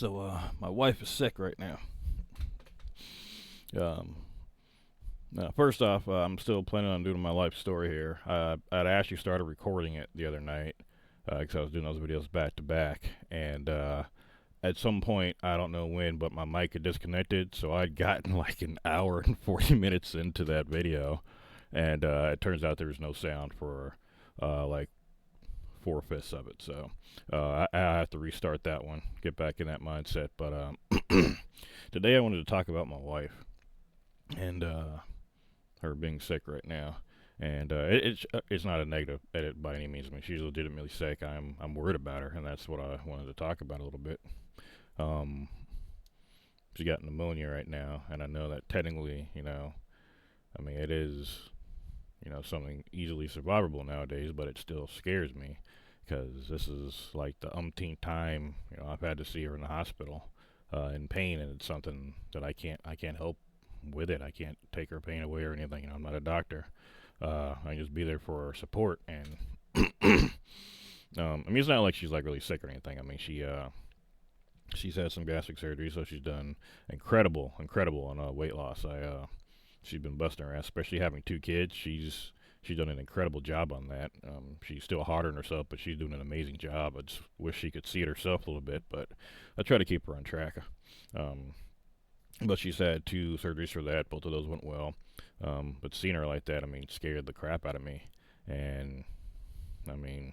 My wife is sick right now. Um, First off, I'm still planning on doing my life story here. I'd actually started recording it the other night because I was doing those videos back to back, and at some point, I don't know when, but my mic had disconnected, so I'd gotten like an hour and 40 minutes into that video, and it turns out there was no sound for like four-fifths of it. So I have to restart that one, get back in that mindset. But today I wanted to talk about my wife and her being sick right now. And it's not a negative edit by any means. I mean, she's legitimately sick. I'm worried about her, and that's what I wanted to talk about a little bit. Um, she got pneumonia right now, and I know that technically, I mean, it is, something easily survivable nowadays, but it still scares me because this is like the umpteenth time, I've had to see her in the hospital in pain, and it's something that I can't help with it. I can't take her pain away or anything. I'm not a doctor. I can just be there for her support, and I mean, it's not like she's like really sick or anything. I mean, she's had some gastric surgery, so she's done incredible on weight loss. She's been busting her ass, especially having two kids. She's done an incredible job on that. She's still hard on herself, but she's doing an amazing job. I just wish she could see it herself a little bit, but I try to keep her on track. Um, but she's had two surgeries for that. Both of those went well. But seeing her like that, I mean, scared the crap out of me. And I mean,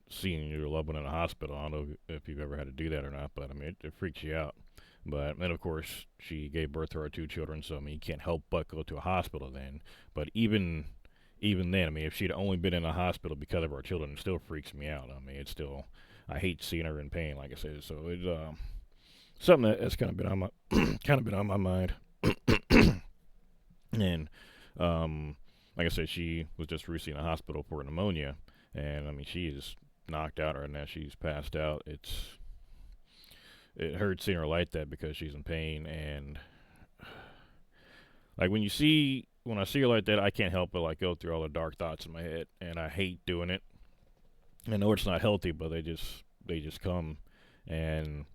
seeing your loved one in a hospital, I don't know if you've ever had to do that or not, but I mean, it freaks you out. But then, of course, she gave birth to our two children, so I mean, you can't help but go to a hospital then. But even then, I mean, if she'd only been in a hospital because of our children, it still freaks me out. I mean, it's still, I hate seeing her in pain, like I said. So it's something that's kind of been on my kind of been on my mind. And like I said, she was just recently in the hospital for pneumonia, and I mean, she is knocked out right now. She's passed out. It hurts seeing her like that because she's in pain, and like when I see her like that, I can't help but like go through all the dark thoughts in my head, and I hate doing it. I know it's not healthy, but they just come. And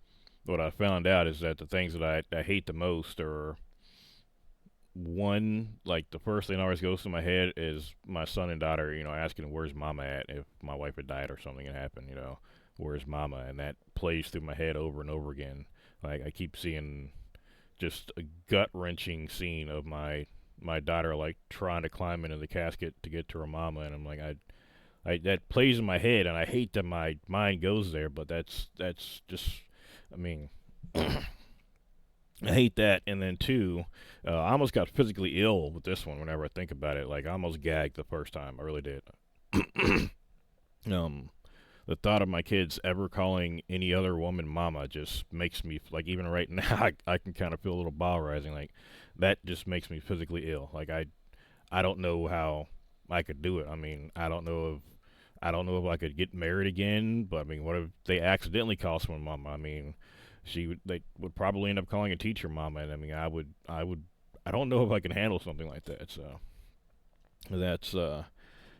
what I found out is that the things that I hate the most are, one, like the first thing that always goes through my head is my son and daughter, asking where's mama at if my wife had died or something had happened, where's mama? And that plays through my head over and over again. Like I keep seeing just a gut wrenching scene of my daughter like trying to climb into the casket to get to her mama, and I'm like, I that plays in my head, and I hate that my mind goes there, but that's just, I mean, I hate that. And then two, I almost got physically ill with this one whenever I think about it. Like I almost gagged the first time. I really did. um, the thought of my kids ever calling any other woman mama just makes me like, even right now, I can kind of feel a little bowel rising. Like that just makes me physically ill. Like I don't know how I could do it. I mean, I don't know if I could get married again. But I mean, what if they accidentally call someone mama? I mean, they would probably end up calling a teacher mama, and I mean, I don't know if I can handle something like that. So that's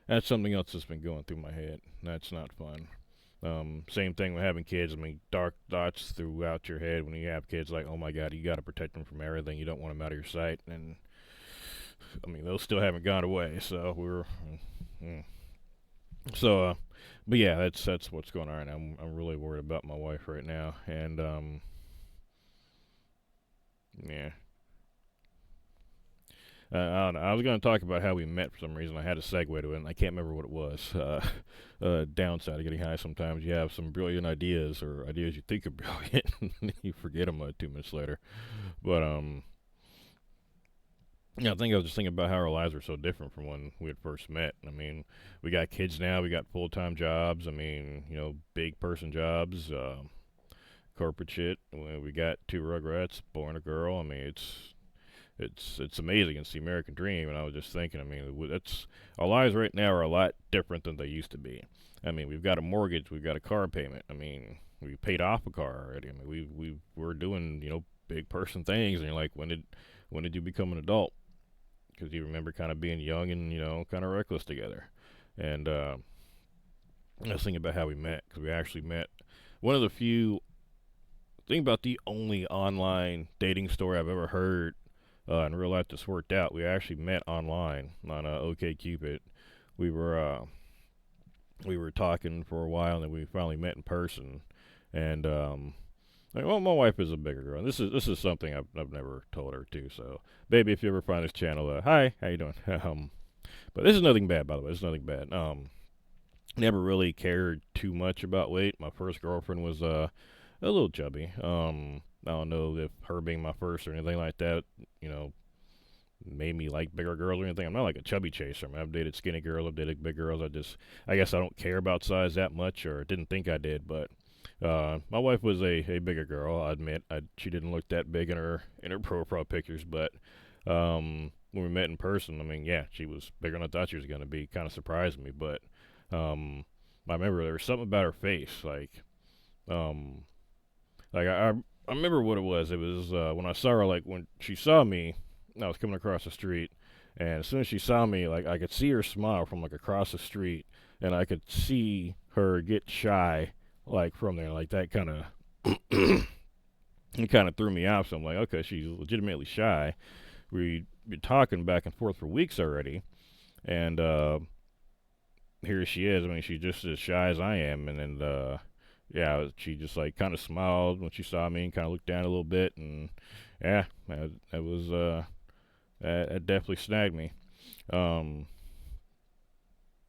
that's something else that's been going through my head. That's not fun. Same thing with having kids. I mean, dark thoughts throughout your head when you have kids. Like, oh my God, you got to protect them from everything. You don't want them out of your sight. And I mean, those still haven't gone away. So mm. so, but yeah, that's what's going on right now. I'm really worried about my wife right now, and yeah. I don't know. I was going to talk about how we met for some reason. I had a segue to it, and I can't remember what it was. Downside of getting high, sometimes you have some brilliant ideas, or ideas you think are brilliant, and you forget them 2 minutes later. But yeah, I think I was just thinking about how our lives were so different from when we had first met. I mean, we got kids now. We got full-time jobs. I mean, big person jobs, corporate shit. We got two rugrats, boy and a girl. I mean, it's amazing. It's the American dream. And I was just thinking, I mean, that's our lives right now are a lot different than they used to be. I mean, we've got a mortgage, we've got a car payment. I mean, we paid off a car already. I mean, we're doing big person things. And you're like, when did you become an adult? Because you remember kind of being young and kind of reckless together. And I was thinking about how we met, because we actually met one of the few think about the only online dating story I've ever heard in real life that's worked out. We actually met online on OkCupid. We were we were talking for a while, and then we finally met in person. And well, my wife is a bigger girl. This is something I've never told her too. So, baby, if you ever find this channel, hi, how you doing? But this is nothing bad, by the way. It's nothing bad. Never really cared too much about weight. My first girlfriend was a little chubby. I don't know if her being my first or anything like that, you know, made me like bigger girls or anything. I'm not like a chubby chaser. I mean, I've dated skinny girls, I've dated big girls. I guess I don't care about size that much, or didn't think I did. But my wife was a bigger girl. I admit, she didn't look that big in her profile pictures, but when we met in person, I mean, yeah, she was bigger than I thought she was gonna be. Kind of surprised me, but I remember there was something about her face, um, I remember what it was. It was when I saw her, like when she saw me, I was coming across the street, and as soon as she saw me, like I could see her smile from like across the street, and I could see her get shy, like from there, like that kind of, it kind of threw me off. So I'm like, okay, she's legitimately shy. We've been talking back and forth for weeks already, and here she is. I mean, she's just as shy as I am, and then yeah, she just like kind of smiled when she saw me and kind of looked down a little bit, and yeah, that was that definitely snagged me. Um,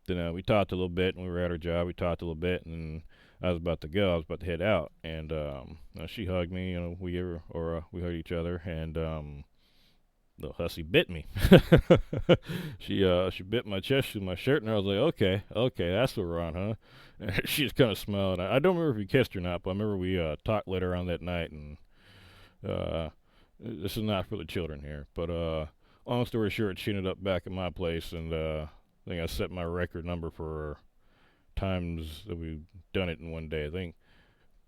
then we talked a little bit, and we were at her job. We talked a little bit, and I was about to go. I was about to head out, and she hugged me. You know, we hugged each other, and the hussy bit me. She bit my chest with my shirt, and I was like, okay, that's what we're on, huh? And she just kind of smiled. I don't remember if we kissed or not, but I remember we talked later on that night, and this is not for the children here, but long story short, she ended up back at my place, and I think I set my record number for times that we've done it in one day.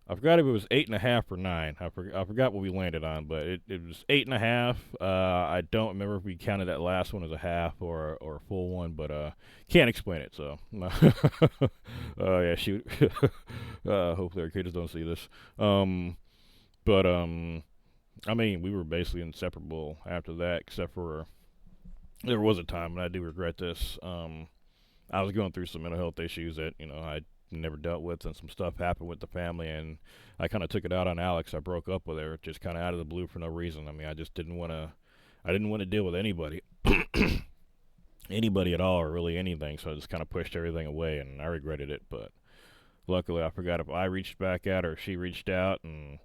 I forgot if it was 8.5 or 9. I forgot what we landed on, but it was 8.5. I don't remember if we counted that last one as a half or a full one, but can't explain it. So, yeah, shoot. Hopefully our kids don't see this. But I mean, we were basically inseparable after that, except for there was a time, and I do regret this. I was going through some mental health issues that I never dealt with, and some stuff happened with the family, and I kind of took it out on Alex. I broke up with her just kind of out of the blue for no reason. I mean, I just didn't want to deal with anybody anybody at all, or really anything, so I just kind of pushed everything away, and I regretted it. But luckily I forgot if I reached back out or she reached out, and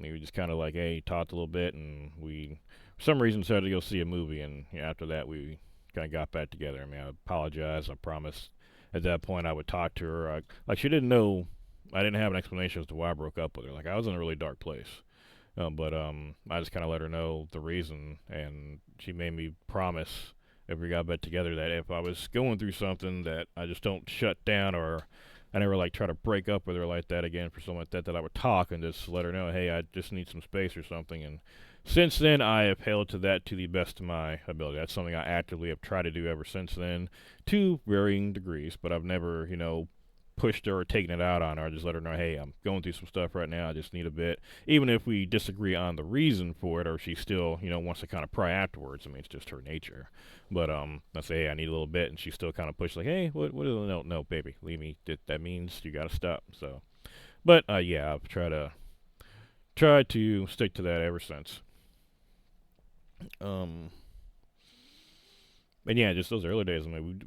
we just kind of like, hey, talked a little bit, and we for some reason decided to go see a movie, and after that we kind of got back together. I mean, I apologize, I promised at that point I would talk to her. Like, she didn't know, I didn't have an explanation as to why I broke up with her. Like, I was in a really dark place. But I just kind of let her know the reason, and she made me promise if we got back together that if I was going through something, that I just don't shut down, or I never like try to break up with her like that again for something like that, that I would talk and just let her know, hey, I just need some space or something. And since then, I have held to that to the best of my ability. That's something I actively have tried to do ever since then, to varying degrees, but I've never, pushed her or taken it out on her. I just let her know, hey, I'm going through some stuff right now. I just need a bit. Even if we disagree on the reason for it, or she still, wants to kind of pry afterwards. I mean, it's just her nature. But I say, hey, I need a little bit, and she still kind of pushes, like, hey, what? No, baby, leave me. That means you got to stop. So, but yeah, I've tried to stick to that ever since. And yeah, just those early days. I mean,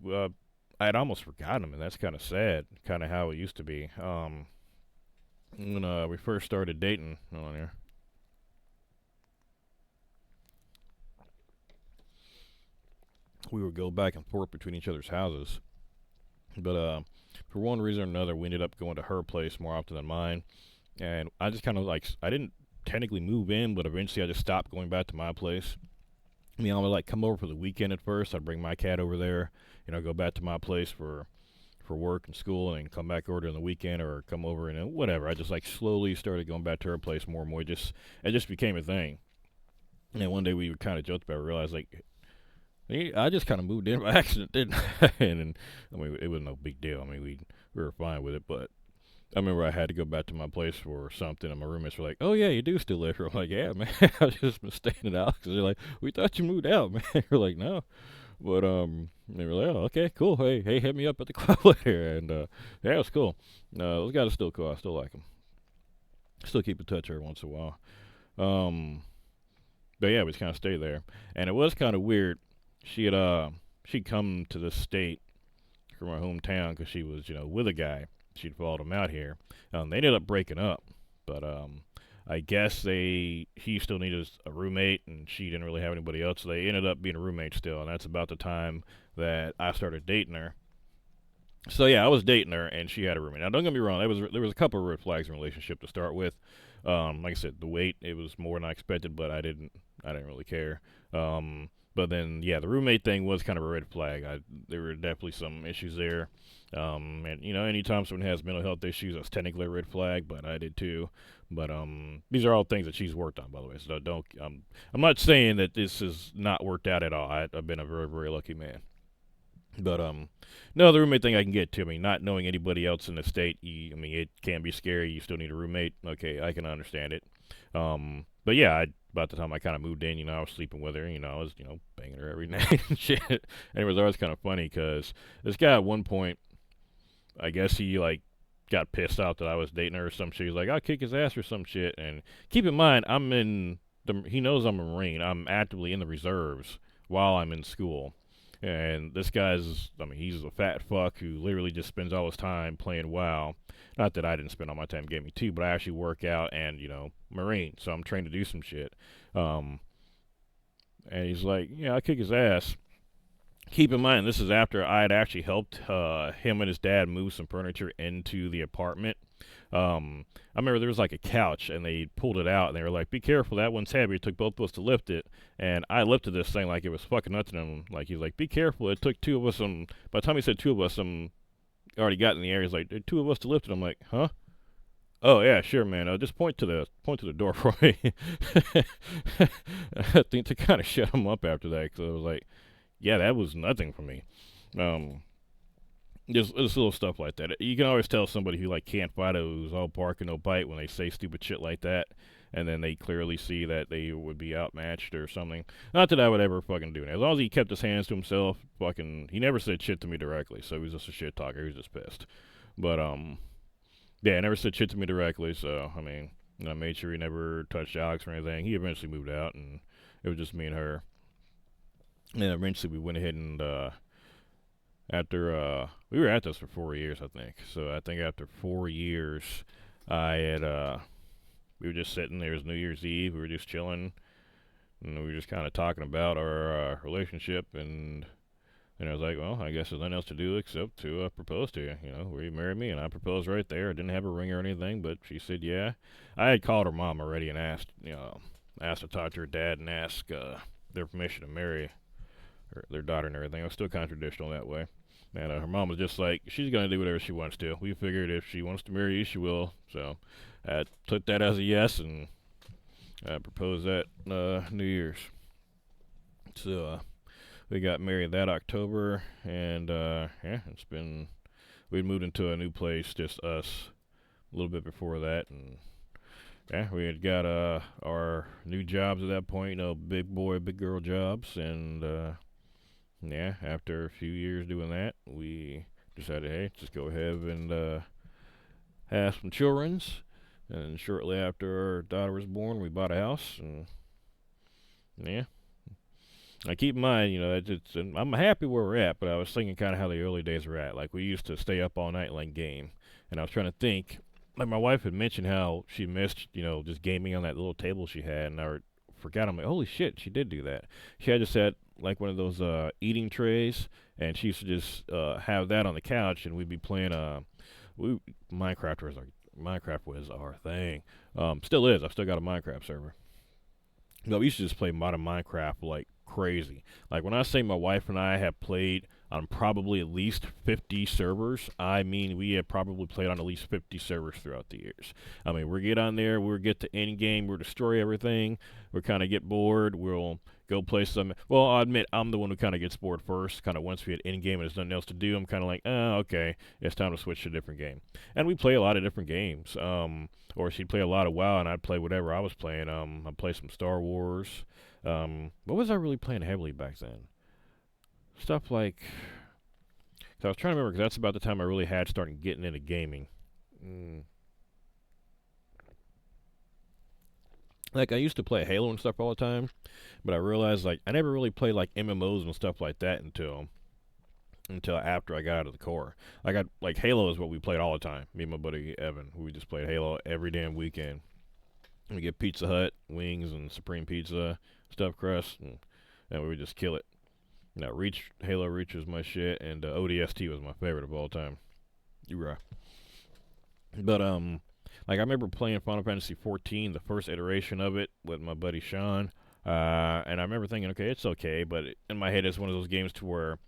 I had almost forgotten them, and that's kind of sad. Kind of how it used to be. When we first started dating on here, we would go back and forth between each other's houses. But for one reason or another, we ended up going to her place more often than mine. And I just kind of like, I didn't technically move in, but eventually I just stopped going back to my place. I mean, I would like come over for the weekend at first. I'd bring my cat over there, go back to my place for work and school, and come back over during the weekend, or come over and whatever. I just like slowly started going back to her place more and more. It just became a thing. And then one day we kind of joked about it, realized like, I just kind of moved in by accident, didn't I? And I mean, it was no big deal. I mean, we were fine with it, but I remember I had to go back to my place for something, and my roommates were like, "Oh yeah, you do still live here." I'm like, "Yeah, man, I've just been staying in the house." Cause they're like, "We thought you moved out, man." We're like, "No," but they were like, "Oh, okay, cool. Hey, hit me up at the club later," and yeah, it was cool. Those guys are still cool. I still like them. Still keep in touch every once in a while. Um, but yeah, we just kind of stayed there, and it was kind of weird. She had she'd come to the state from my hometown because she was with a guy. She'd followed him out here. They ended up breaking up, but I guess he still needed a roommate, and she didn't really have anybody else. So they ended up being a roommate still, and that's about the time that I started dating her. So yeah, I was dating her, and she had a roommate. Now, don't get me wrong, there was a couple of red flags in the relationship to start with. Like I said, the weight, it was more than I expected, but I didn't really care. But then yeah, the roommate thing was kind of a red flag. There were definitely some issues there. And anytime someone has mental health issues, that's technically a red flag, but I did too. But these are all things that she's worked on, by the way. So don't. I'm not saying that this has not worked out at all. I've been a very, very lucky man. But no, the roommate thing I can get to. I mean, not knowing anybody else in the state, I mean, it can be scary. You still need a roommate. Okay, I can understand it. But yeah, about the time I kind of moved in, I was sleeping with her. I was banging her every night and shit. And it was always kind of funny because this guy at one point, I guess he like got pissed out that I was dating her or some shit. He's like, I'll kick his ass or some shit. And keep in mind, he knows I'm a Marine. I'm actively in the reserves while I'm in school. And this I mean, he's a fat fuck who literally just spends all his time playing WoW. Not that I didn't spend all my time gaming too, but I actually work out and, Marine, so I'm trained to do some shit. Um, and he's like, yeah, I kick his ass. Keep in mind, this is after I had actually helped him and his dad move some furniture into the apartment. I remember there was like a couch, and they pulled it out, and they were like, "Be careful, that one's heavy." It took both of us to lift it, and I lifted this thing like it was fucking nothing. And like he's like, "Be careful." It took two of us. By the time he said two of us, already got in the air. He's like, "Two of us to lift it." I'm like, "Huh?" Oh yeah, sure, man. Just point to the door for me. I think to kind of shut him up after that, because I was like, "Yeah, that was nothing for me." Um, just little stuff like that. You can always tell somebody who like can't fight it, who's all bark and no bite when they say stupid shit like that, and then they clearly see that they would be outmatched or something. Not that I would ever fucking do it. As long as he kept his hands to himself, he never said shit to me directly, so he was just a shit talker. He was just pissed. But yeah, never said shit to me directly. So I mean, I made sure he never touched Alex or anything. He eventually moved out, and it was just me and her. And eventually we went ahead and after we were at this for 4 years, I think. So I think after 4 years, I had we were just sitting there. It was New Year's Eve. We were just chilling, and we were just kind of talking about our relationship. And I was like, well, I guess there's nothing else to do except to propose to you. Will you marry me? And I proposed right there. I didn't have a ring or anything, but she said yeah. I had called her mom already and asked to talk to her dad and ask their permission to marry their daughter and everything. I was still kind of traditional that way. And her mom was just like, she's going to do whatever she wants to. We figured if she wants to marry you, she will. So I took that as a yes, and I proposed that New Year's. So we got married that October, and yeah, we moved into a new place, just us, a little bit before that. And yeah, we had got our new jobs at that point, big boy, big girl jobs. And yeah, after a few years doing that, we decided, hey, just go ahead and have some childrens. And shortly after our daughter was born, we bought a house. And yeah, I keep in mind, I'm happy where we're at, but I was thinking kind of how the early days were at. Like we used to stay up all night like game, and I was trying to think. Like my wife had mentioned how she missed, just gaming on that little table she had, and I forgot. I'm like, holy shit, she did do that. She had just had like one of those eating trays, and she used to just have that on the couch, and we'd be playing Minecraft Minecraft was our thing. Still is. I've still got a Minecraft server. But we used to just play modern Minecraft like crazy. Like when I say my wife and I have played on probably at least 50 servers, I mean we have probably played on at least 50 servers throughout the years. I mean, we'll get on there, we'll get to end game, we'll destroy everything, we'll kind of get bored, we'll go play some. Well, I admit I'm the one who kind of gets bored first. Kind of once we hit in game and there's nothing else to do, I'm kind of like, oh, okay, it's time to switch to a different game. And we play a lot of different games. Or she'd play a lot of WoW and I'd play whatever I was playing. I'd play some Star Wars. What was I really playing heavily back then? Stuff like. Cause I was trying to remember because that's about the time I really had started getting into gaming. Mm. Like I used to play Halo and stuff all the time, but I realized like I never really played like MMOs and stuff like that until after I got out of the Corps. I got like Halo is what we played all the time. Me and my buddy Evan, we just played Halo every damn weekend. We get Pizza Hut wings and Supreme Pizza, stuffed crust, and we would just kill it. Now Halo Reach was my shit, and ODST was my favorite of all time. You right. But like I remember playing Final Fantasy 14, the first iteration of it, with my buddy Sean. And I remember thinking, okay, it's okay, but in my head, it's one of those games to where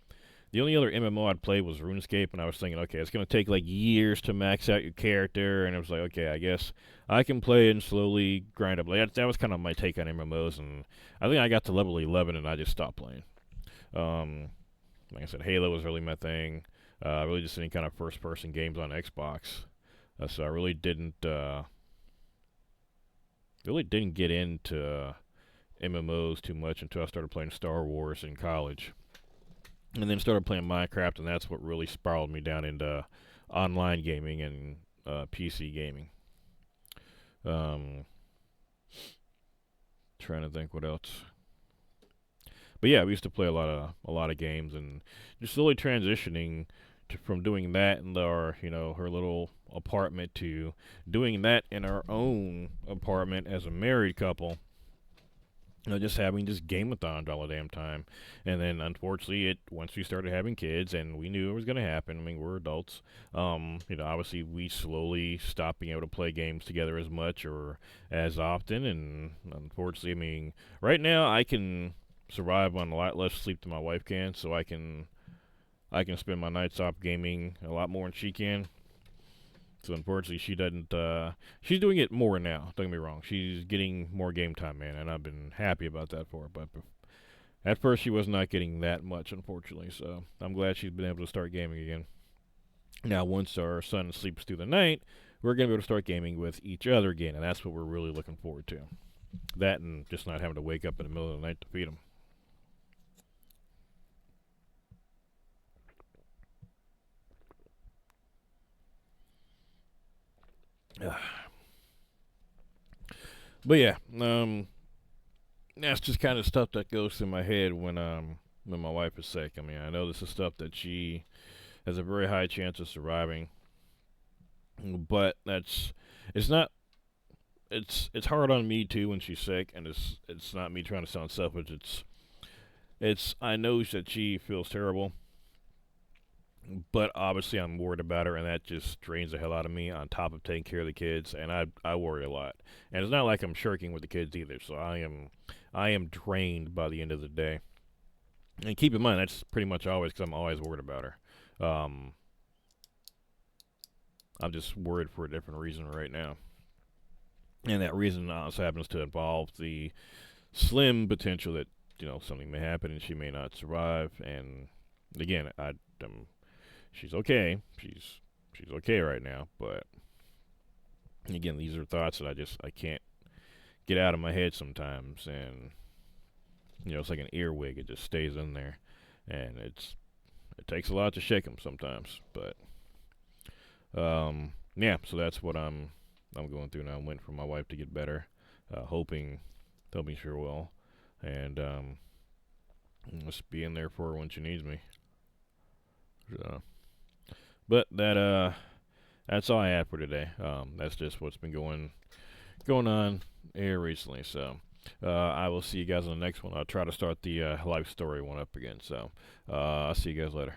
the only other MMO I'd played was RuneScape, and I was thinking, okay, it's gonna take like years to max out your character, and it was like, okay, I guess I can play and slowly grind up. Like that was kind of my take on MMOs, and I think I got to level 11 and I just stopped playing. Like I said, Halo was really my thing. Really just any kind of first-person games on Xbox. So I really didn't get into MMOs too much until I started playing Star Wars in college, and then started playing Minecraft, and that's what really spiraled me down into online gaming and PC gaming. Trying to think what else. But yeah, we used to play a lot of games, and just slowly transitioning from doing that in her little apartment to doing that in our own apartment as a married couple. Just having just game-a-thons all the damn time, and then unfortunately, once we started having kids, and we knew it was going to happen. I mean, we're adults. Obviously, we slowly stopped being able to play games together as much or as often, and unfortunately, I mean, right now I can survive on a lot less sleep than my wife can, so I can spend my nights off gaming a lot more than she can. So unfortunately, she doesn't. She's doing it more now. Don't get me wrong. She's getting more game time, man, and I've been happy about that for her. But at first, she was not getting that much, unfortunately. So I'm glad she's been able to start gaming again. Now, once our son sleeps through the night, we're gonna be able to start gaming with each other again, and that's what we're really looking forward to. That and just not having to wake up in the middle of the night to feed him. But yeah, that's just kind of stuff that goes through my head when my wife is sick. I mean, I know this is stuff that she has a very high chance of surviving, but it's not it's hard on me too when she's sick, and it's not me trying to sound selfish. It's I know that she feels terrible, but obviously I'm worried about her, and that just drains the hell out of me. On top of taking care of the kids, and I worry a lot, and it's not like I'm shirking with the kids either. So I am drained by the end of the day. And keep in mind that's pretty much always because I'm always worried about her. I'm just worried for a different reason right now, and that reason also happens to involve the slim potential that something may happen and she may not survive. And again, she's okay. She's okay right now, but again, these are thoughts that I can't get out of my head sometimes, and it's like an earwig. It just stays in there, and it takes a lot to shake them sometimes. But yeah, so that's what I'm going through now. I'm waiting for my wife to get better, hoping she will, and just being there for her when she needs me. So, but that's all I had for today. That's just what's been going on here recently. So I will see you guys on the next one. I'll try to start the life story one up again. So I'll see you guys later.